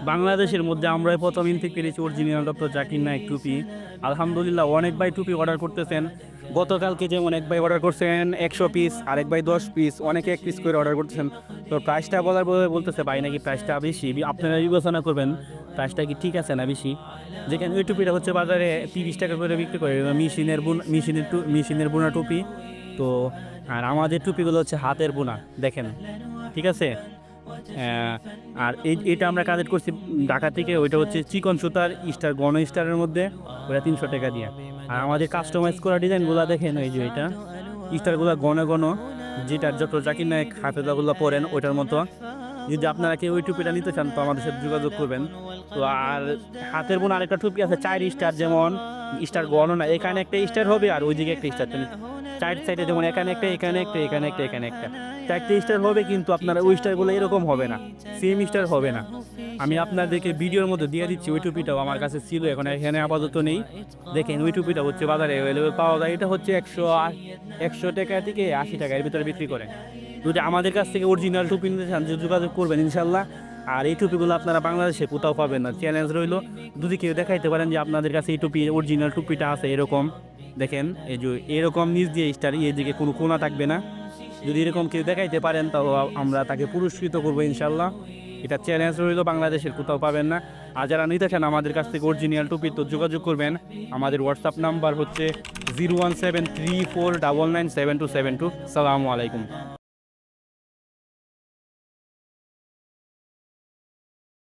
বাংলাদেশের মধ্যে আমরাই প্রথম ইনটেক পেরেছি অরিজিনাল ডক্টর জাকির নায়েক টুপি। আলহামদুলিল্লাহ অনেক ভাই টুপি অর্ডার করতেছেন। গতকালকে যেমন এক ভাই অর্ডার করছেন 100 পিস, আরেক ভাই 10 পিস, অনেকে 1 পিস করে অর্ডার করতেছেন। তো প্রাইসটা বলার পরে বলতেছে ভাই নাকি প্রাইসটা বেশি, আপনারা বিবেচনা করবেন প্রাইসটা কি ঠিক আছে না বেশি। যেখানে ওই টুপিটা হচ্ছে বাজারে 30 টাকা করে বিক্রি করে, মেশিনের বোনা টুপি। তো আর আমাদের টুপিগুলো হচ্ছে হাতের বোনা, দেখেন ঠিক আছে। আর এটা আমরা কালেক্ট করছি ঢাকা থেকে, ওইটা হচ্ছে চিকন সুতার স্টার, গণ স্টারের মধ্যে, ওটা 300 টাকা দিয়ে। আর আমাদের কাস্টমাইজ করা ডিজাইনগুলো দেখেন, এই যে এটা স্টারগুলো ঘন ঘন, যেটার যত জাকির নায়েক হাফেজাগুলো পরেন ওইটার মতো। যদি আপনারা কেউ ওই টুপিটা নিতে চান তো আমাদের সাথে যোগাযোগ করবেন। তো আর হাতের বোন আরেকটা টুপি আছে 4 স্টার, যেমন স্টার গণনা, এখানে একটা স্টার হবে আর ওইদিকে একটা স্টার, 4 সাইডে যেমন এখানে একটা, এখানে একটা, এখানে একটা, এখানে একটা, 4টে স্টার হবে। কিন্তু আপনারা ওই স্টারগুলো এরকম হবে না, সেম স্টার হবে না। আমি আপনাদেরকে ভিডিওর মধ্যে দিয়ে দিচ্ছি, ওই টুপিটাও আমার কাছে ছিল, এখন এখানে আপাতত নেই। দেখেন ওই টুপিটা হচ্ছে বাজারে অ্যাভেলেবেল পাওয়া যায়, এটা হচ্ছে 100 টাকা থেকে 80 টাকার ভিতরে বিক্রি করে। যদি আমাদের কাছ থেকে অরিজিনাল টুপি নিতে চান যোগাযোগ করবেন ইনশাল্লাহ। আর এই টুপিগুলো আপনারা বাংলাদেশে কোথাও পাবেন না, চ্যালেঞ্জ রইল। যদি কেউ দেখাইতে পারেন যে আপনাদের কাছে এই টুপি অরিজিনাল টুপিটা আছে এরকম, দেখেন এই যে এরকম নিচ দিয়ে স্টার, এদিকে কোনো কোনা থাকবে না। যদি এরকম কেউ দেখাইতে পারেন তাও আমরা তাকে পুরস্কৃত করবো ইনশাল্লাহ। এটা চ্যালেঞ্জ রইল, বাংলাদেশের কোথাও পাবেন না। আর যারা নিতে চান আমাদের কাছ থেকে অরিজিনাল টুপি তো যোগাযোগ করবেন। আমাদের হোয়াটসঅ্যাপ নাম্বার হচ্ছে 01734997272। সালামু আলাইকুম।